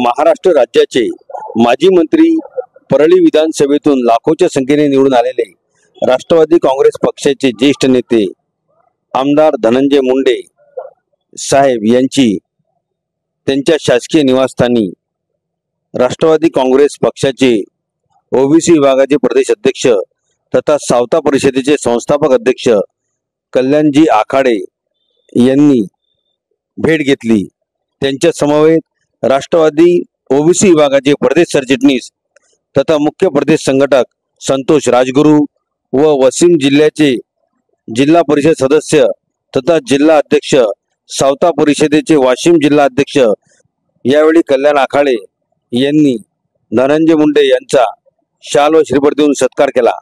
महाराष्ट्र राज्याचे माजी मंत्री, परळी विधानसभेतून लाखोच्या संख्येने निवडून आलेले राष्ट्रवादी काँग्रेस पक्षाचे ज्येष्ठ नेते आमदार धनंजय मुंडे साहेब यांची त्यांच्या शासकीय निवासस्थानी राष्ट्रवादी काँग्रेस पक्षाचे ओबीसी विभागाचे प्रदेश अध्यक्ष तथा सावता परिषदेचे संस्थापक अध्यक्ष कल्याणजी आखाडे यांनी भेट घेतली। त्यांच्या समवेत राष्ट्रवादी ओबीसी विभागाचे प्रदेश सरचिटणीस तथा मुख्य प्रदेश संघटक संतोष राजगुरू व वाशिम जिल्ह्याचे जिल्हा परिषद सदस्य तथा जिल्हा अध्यक्ष सावता परिषदेचे वाशिम जिल्हा अध्यक्ष यावेळी कल्याण आखाडे यांनी धनंजय मुंडे यांचा शाल व श्रीफळ देऊन सत्कार केला।